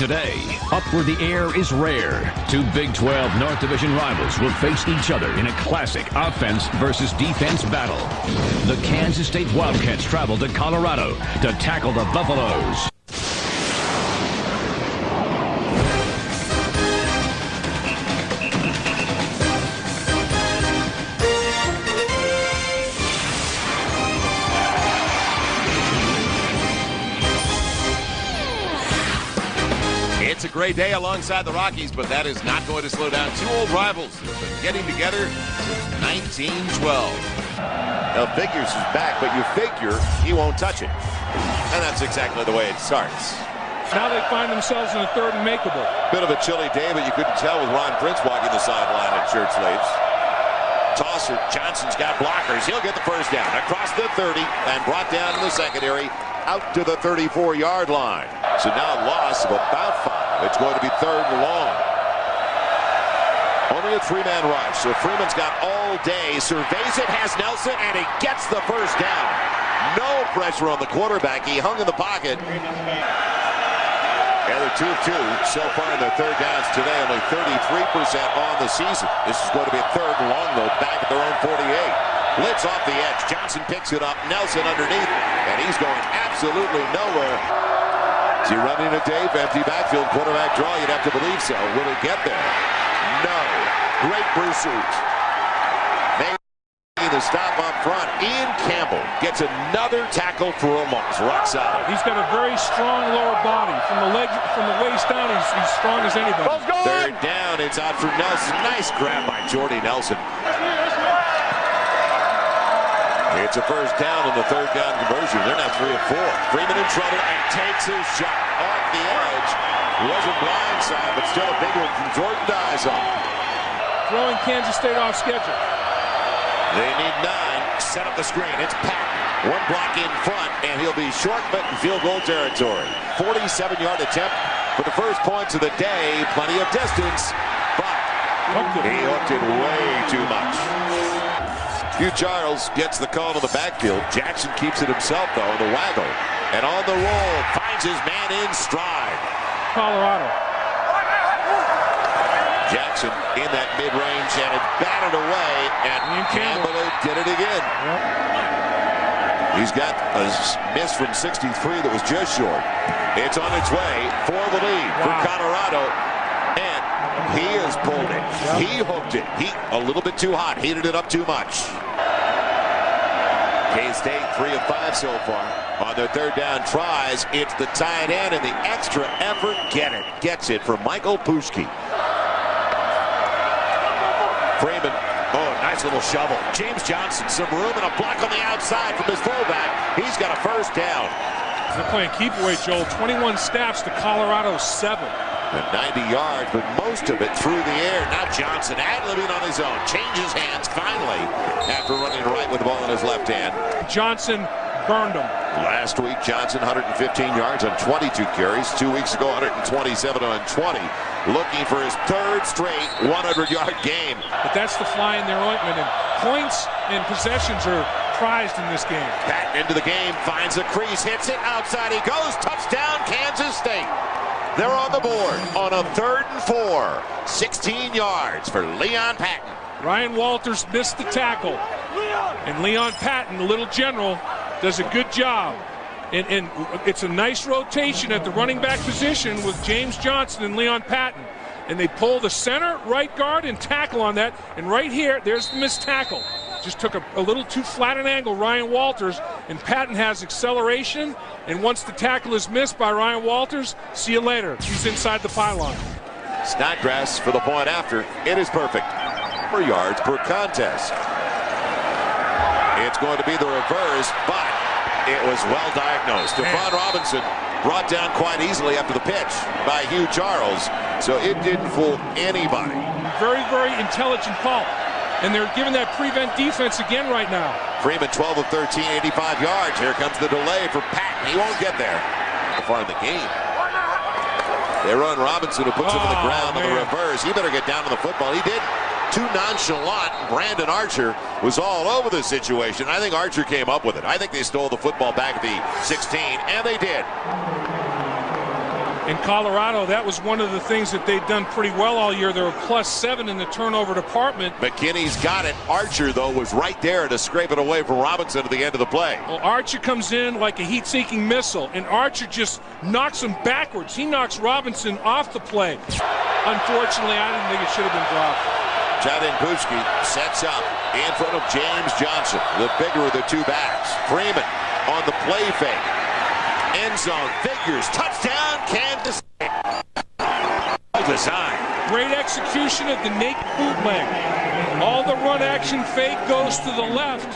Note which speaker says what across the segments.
Speaker 1: Today, up where the air is rare, two Big 12 North Division rivals will face each other in a classic offense versus defense battle. The Kansas State Wildcats travel to Colorado to tackle the Buffaloes.
Speaker 2: It's a great day alongside the Rockies, but that is not going to slow down two old rivals who have been getting together since 1912. Now, Figures is back, but you figure he won't touch it. And that's exactly the way it starts.
Speaker 3: Now they find themselves in a third and makeable.
Speaker 2: Bit of a chilly day, but you couldn't tell with Ron Prince walking the sideline in shirt sleeves. Tosser, Johnson's got blockers. He'll get the first down across the 30 and brought down in the secondary out to the 34-yard line. So now a loss of about 5. It's going to be third and long. Only a three-man rush, so Freeman's got all day. Surveys it, has Nelson, and he gets the first down. No pressure on the quarterback. He hung in the pocket. And they're 2 of 2 so far in their third downs today. Only 33% on the season. This is going to be a third and long, though, back at their own 48. Blitz off the edge. Johnson picks it up. Nelson underneath, and he's going absolutely nowhere. Is he running a Dave? Empty backfield, quarterback draw. You'd have to believe so. Will he get there? No. Great pursuit. Making the stop up front. Ian Campbell gets another tackle for a loss. Rock solid.
Speaker 3: He's got a very strong lower body. From the waist down, he's strong as anybody.
Speaker 2: Third down. It's out for Nelson. Nice grab by Jordy Nelson. It's a first down in the third down conversion. They're now 3 of 4. Freeman in trouble and takes his shot off the edge. Wasn't blindside, but still a big one from Jordan Dyson.
Speaker 3: Throwing Kansas State off schedule.
Speaker 2: They need 9. Set up the screen. It's Patton. One block in front, and he'll be short but in field goal territory. 47-yard attempt for the first points of the day. Plenty of distance, but he hooked it way too much. Hugh Charles gets the call to the backfield. Jackson keeps it himself, though, in the waggle. And on the roll, finds his man in stride.
Speaker 3: Colorado.
Speaker 2: Jackson in that mid-range, and it batted away, and Campbell did it again.
Speaker 3: Yep.
Speaker 2: He's got a miss from 63 that was just short. It's on its way for the lead for Colorado. And he has pulled it. Yep. He hooked it. He a little bit too hot. Heated it up too much. K-State 3 of 5 so far. On their third down tries, it's the tight end and the extra effort. Gets it from Michael Pushki. Freeman. Oh, nice little shovel. James Johnson, some room and a block on the outside from his fullback. He's got a first down.
Speaker 3: They're playing keep away, Joel. 21 snaps to Colorado 7.
Speaker 2: And 90 yards, but most of it through the air. Now Johnson ad-libbing on his own. Changes hands finally after running right with the ball in his left hand.
Speaker 3: Johnson burned him.
Speaker 2: Last week, Johnson 115 yards on 22 carries. 2 weeks ago, 127 on 20. Looking for his third straight 100-yard game.
Speaker 3: But that's the fly in their ointment. And points and possessions are prized in this game.
Speaker 2: Patton into the game, finds a crease, hits it, outside he goes. Touchdown, Kansas State. They're on the board on a 3rd and 4. 16 yards for Leon Patton.
Speaker 3: Ryan Walters missed the tackle. And Leon Patton, the little general, does a good job. And it's a nice rotation at the running back position with James Johnson and Leon Patton. And they pull the center, right guard, and tackle on that. And right here, there's the missed tackle. Just took a little too flat an angle, Ryan Walters, and Patton has acceleration, and once the tackle is missed by Ryan Walters, see you later. He's inside the pylon.
Speaker 2: Snodgrass for the point after. It is perfect. 4 yards per contest. It's going to be the reverse, but it was well diagnosed. Stephon Robinson brought down quite easily after the pitch by Hugh Charles, so it didn't fool anybody.
Speaker 3: Very, very intelligent call. And they're giving that prevent defense again right now.
Speaker 2: Freeman 12 of 13, 85 yards. Here comes the delay for Patton. He won't get there. So far in the game. They run Robinson, who puts him on the ground on the reverse. He better get down to the football. He did. Too nonchalant. Brandon Archer was all over the situation. I think Archer came up with it. I think they stole the football back at the 16, and they did.
Speaker 3: In Colorado, that was one of the things that they'd done pretty well all year. They were +7 in the turnover department.
Speaker 2: McKinney's got it. Archer, though, was right there to scrape it away from Robinson at the end of the play.
Speaker 3: Well, Archer comes in like a heat-seeking missile, and Archer just knocks him backwards. He knocks Robinson off the play. Unfortunately, I didn't think it should have been dropped.
Speaker 2: Jadinpuski sets up in front of James Johnson, the bigger of the two backs. Freeman on the play fake. End zone, figures, touchdown, Kansas City. Design.
Speaker 3: Great execution of the naked bootleg. All the run action fake goes to the left,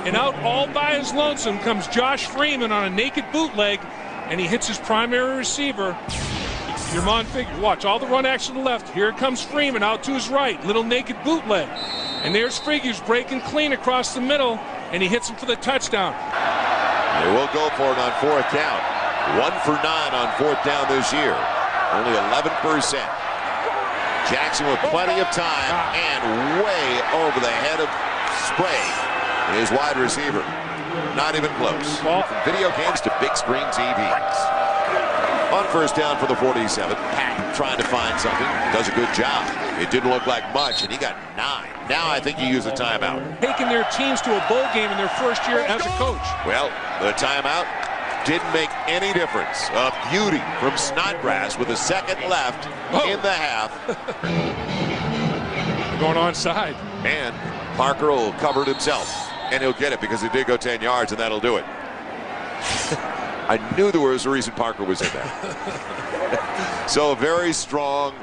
Speaker 3: and out all by his lonesome comes Josh Freeman on a naked bootleg, and he hits his primary receiver. Your man figure, watch, all the run action to the left. Here comes Freeman out to his right, little naked bootleg. And there's Figures breaking clean across the middle, and he hits him for the touchdown.
Speaker 2: They will go for it on 4th down. 1 for 9 on 4th down this year. Only 11%. Jackson with plenty of time and way over the head of Sprague, his wide receiver. Not even close. From video games to big screen TVs. On 1st down for the 47, Patton trying to find something. Does a good job. It didn't look like much, and he got 9. Now I think he used a timeout.
Speaker 3: Taking their teams to a bowl game in their first year as a coach.
Speaker 2: Well, the timeout didn't make any difference. A beauty from Snodgrass with a second left in the half.
Speaker 3: Going onside.
Speaker 2: And Parker will cover it himself. And he'll get it because he did go 10 yards, and that'll do it. I knew there was a reason Parker was in there. So a very strong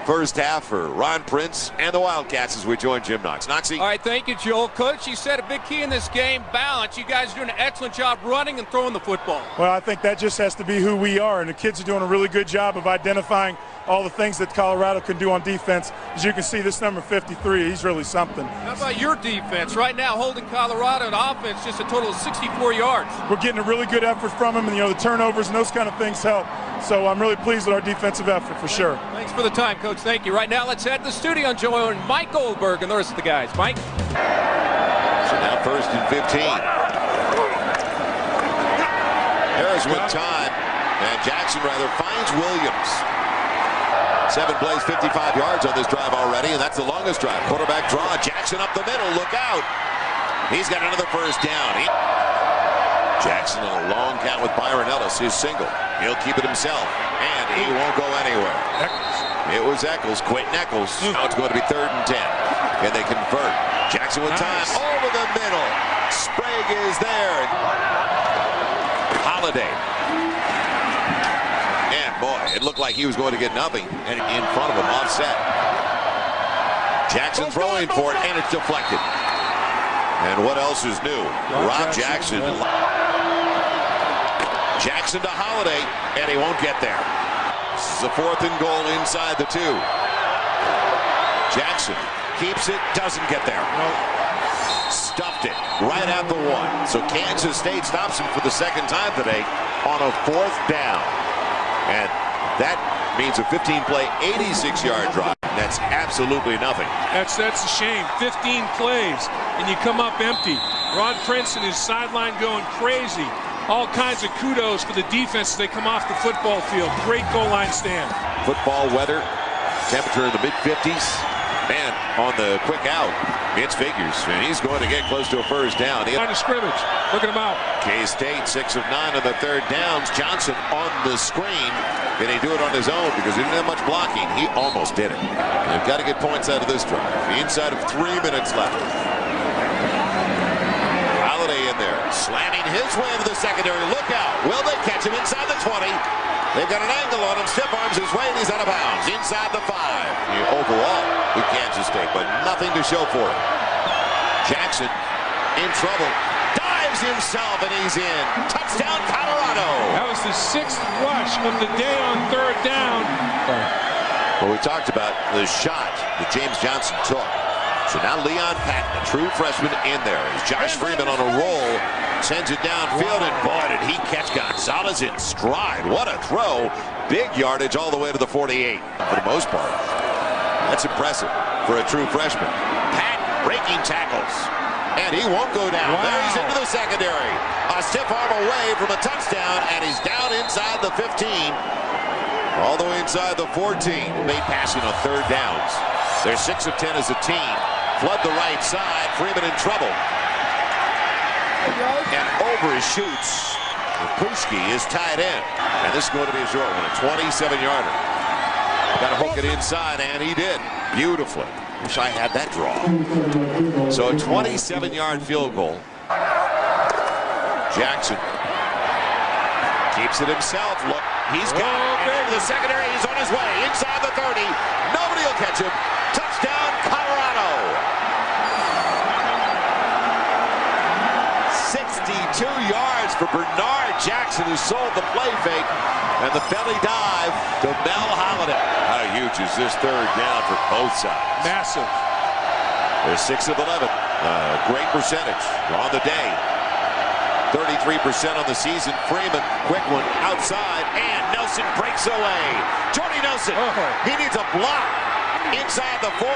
Speaker 2: first half for Ron Prince and the Wildcats as we join Jim Knox. Knoxy.
Speaker 4: All right, thank you, Joel. Coach, you said a big key in this game, balance. You guys are doing an excellent job running and throwing the football.
Speaker 5: Well, I think that just has to be who we are, and the kids are doing a really good job of identifying all the things that Colorado can do on defense. As you can see, this number 53, he's really something.
Speaker 4: How about your defense? Right now, holding Colorado in offense just a total of 64 yards.
Speaker 5: We're getting a really good effort from him, and, the turnovers and those kind of things help. So I'm really pleased with our defensive effort for sure.
Speaker 4: Thanks for the time, Coach. Thank you. Right now, let's head to the studio and join Mike Goldberg and the rest of the guys. Mike?
Speaker 2: So now 1st and 15. Harris with time, and Jackson finds Williams. 7 plays, 55 yards on this drive already, and that's the longest drive. Quarterback draw, Jackson up the middle, look out. He's got another 1st down. Jackson on a long count with Byron Ellis, his single. He'll keep it himself, and he won't go anywhere. It was Eccles, Quentin Eccles. Now it's going to be 3rd and 10. Can they convert? Jackson with time, over the middle. Sprague is there. Holiday. And boy, it looked like he was going to get nothing. And in front of him, offset. Jackson throwing for it, and it's deflected. And what else is new? Rob Jackson. Jackson to Holiday, and he won't get there. This is a 4th and goal inside the 2. Jackson keeps it, doesn't get there. Stuffed it right at the 1. So Kansas State stops him for the 2nd time today on a 4th down. And that means a 15-play, 86-yard drive. That's absolutely nothing.
Speaker 3: That's a shame. 15 plays, and you come up empty. Ron Prince and his sideline going crazy. All kinds of kudos for the defense as they come off the football field. Great goal line stand.
Speaker 2: Football weather, temperature in the mid-50s. Man, on the quick out, it's Figures, and he's going to get close to a 1st down.
Speaker 3: Line of scrimmage, looking him out.
Speaker 2: K-State 6 of 9 on the 3rd downs. Johnson on the screen. Can he do it on his own? Because he didn't have much blocking. He almost did it. And they've got to get points out of this drive. Inside of 3 minutes left. Holiday in there, slamming his way into the secondary. Look out. Will they catch him inside the 20? They've got an angle on him. Stiff arms his way, and he's out of bounds. Inside the 5. Overall, with Kansas State, but nothing to show for it. Jackson in trouble. Dives himself, and he's in. Touchdown, Colorado.
Speaker 3: That was the 6th rush of the day on 3rd down.
Speaker 2: Well, we talked about the shot that James Johnson took. So now Leon Patton, a true freshman, in there. As Josh Freeman on a roll, sends it downfield, and boy, did he catch Gonzalez in stride. What a throw. Big yardage all the way to the 48 for the most part. That's impressive for a true freshman. Patton breaking tackles, and he won't go down. Wow. There he's into the secondary. A stiff arm away from a touchdown, and he's down inside the 15. All the way inside the 14. Made passing on third downs. They're 6 of 10 as a team. Flood the right side. Freeman in trouble. And over his shoots. Pushki is tied in. And this is going to be a short one. A 27-yarder. Got to hook it inside, and he did. Beautifully. Wish I had that draw. So a 27-yard field goal. Jackson keeps it himself. Look, he's got it. Into the secondary. He's on his way. Inside the 30. Nobody will catch him. Touchdown, Colorado. 62 yards for Bernard Jackson, who sold the play fake. And the belly dive to Mel Holiday. How huge is this third down for both sides?
Speaker 3: Massive.
Speaker 2: They're 6 of 11. Great percentage on the day. 33% on the season. Freeman, quick one outside, and Nelson breaks away. Jordy Nelson, he needs a block inside the 40,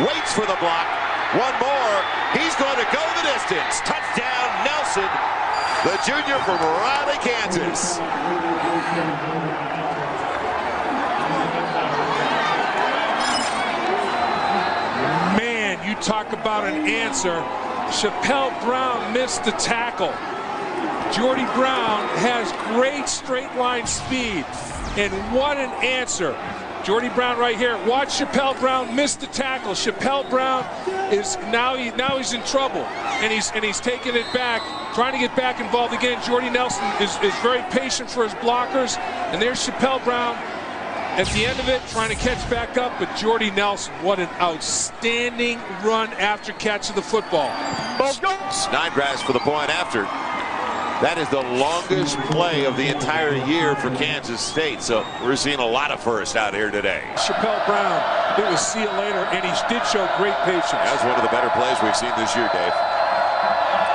Speaker 2: waits for the block. One more, he's going to go the distance. Touchdown, Nelson, the junior from Riley, Kansas.
Speaker 3: Man, you talk about an answer. Chappelle Brown missed the tackle. Jordy Brown has great straight line speed, and what an answer. Jordy Brown right here. Watch Chappelle Brown miss the tackle. Chappelle Brown is now he's in trouble, and he's taking it back, trying to get back involved again. Jordy Nelson is very patient for his blockers, and there's Chappelle Brown at the end of it trying to catch back up. But Jordy Nelson, what an outstanding run after catch of the football.
Speaker 2: Snodgrass for the point after. That is the longest play of the entire year for Kansas State. So we're seeing a lot of firsts out here today.
Speaker 3: Chappelle Brown, it was see you later, and he did show great patience.
Speaker 2: That was one of the better plays we've seen this year, Dave.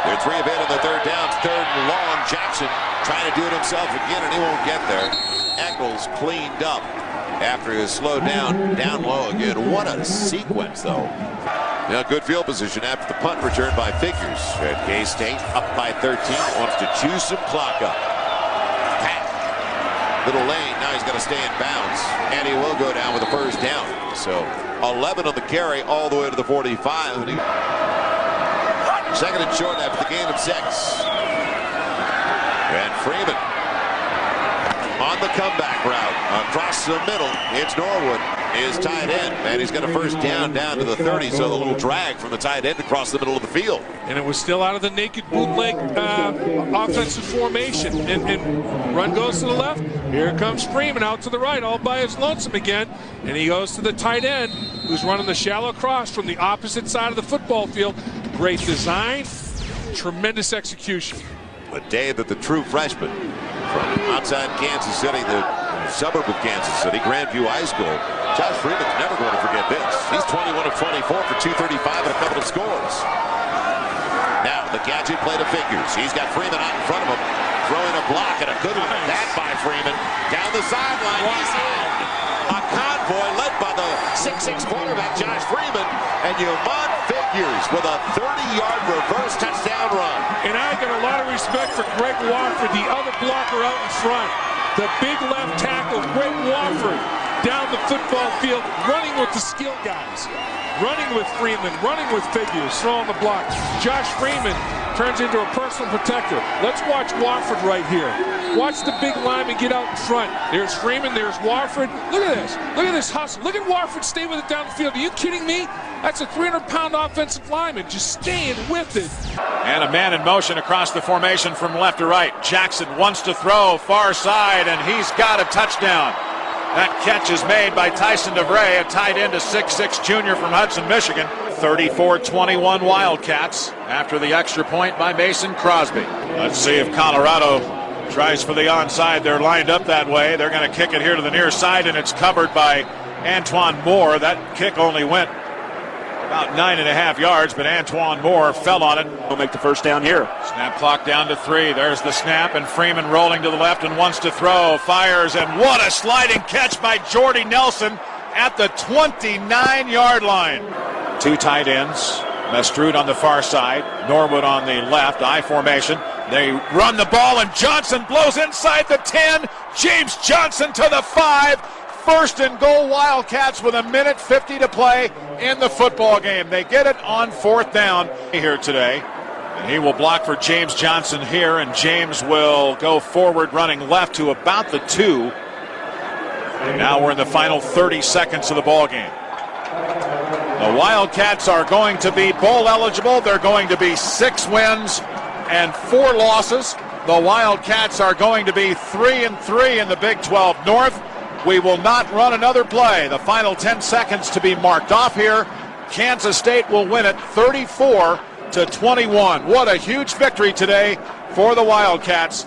Speaker 2: They're 3 of 8 on the third down, third and long. Jackson trying to do it himself again, and he won't get there. Eccles cleaned up after he was slowed down low again. What a sequence, though. Now, good field position after the punt return by Figures. At K-State up by 13. Wants to chew some clock up. Pat. Little lane. Now he's got to stay in bounds. And he will go down with a first down. So 11 on the carry all the way to the 45. And second and short after the gain of 6. And Freeman on the comeback route across the middle. It's Norwood is tight end, and he's got a first down to the 30, so the little drag from the tight end across the middle of the field.
Speaker 3: And it was still out of the naked bootleg offensive formation. And run goes to the left. Here comes Freeman out to the right, all by his lonesome again. And he goes to the tight end, who's running the shallow cross from the opposite side of the football field. Great design, tremendous execution.
Speaker 2: A day that the true freshman from outside Kansas City, the suburb of Kansas City, Grandview High School, Josh Freeman's never going to forget this. He's 21 of 24 for 235 and a couple of scores. Now the gadget play to Figures. He's got Freeman out in front of him, throwing a block and a good one. That by Freeman down the sideline. Wow. He's in a convoy led by the 6'6" quarterback Josh Freeman, and Yvonne Figures with a 30-yard reverse touchdown run.
Speaker 3: And I got a lot of respect for Greg Wofford, the other blocker out in front. The big left tackle, Greg Wofford, down the football field, running with the skill guys. Running with Freeman, running with Figures, throwing the block. Josh Freeman turns into a personal protector. Let's watch Wofford right here. Watch the big lineman get out in front. There's Freeman, there's Wofford. Look at this. Look at this hustle. Look at Wofford stay with it down the field. Are you kidding me? That's a 300-pound offensive lineman just staying with it.
Speaker 6: And a man in motion across the formation from left to right. Jackson wants to throw far side, and he's got a touchdown. That catch is made by Tyson DeVray, a tight end, a 6'6" junior from Hudson, Michigan. 34-21 Wildcats after the extra point by Mason Crosby. Let's see if Colorado tries for the onside. They're lined up that way. They're going to kick it here to the near side, and it's covered by Antoine Moore. That kick only went about 9.5 yards, but Antoine Moore fell on it.
Speaker 7: He'll make the first down here.
Speaker 6: Snap clock down to 3. There's the snap, and Freeman rolling to the left and wants to throw. Fires, and what a sliding catch by Jordy Nelson at the 29-yard line. 2 tight ends. Mestrud on the far side. Norwood on the left. I formation. They run the ball, and Johnson blows inside the 10. James Johnson to the 5. First and goal, Wildcats with 1:50 to play in the football game. They get it on 4th down here today. And he will block for James Johnson here, and James will go forward running left to about the 2. And now we're in the final 30 seconds of the ball game. The Wildcats are going to be bowl eligible. They're going to be 6 wins and 4 losses. The Wildcats are going to be 3-3 in the Big 12 North. We will not run another play. The final 10 seconds to be marked off here. Kansas State will win it 34-21. What a huge victory today for the Wildcats.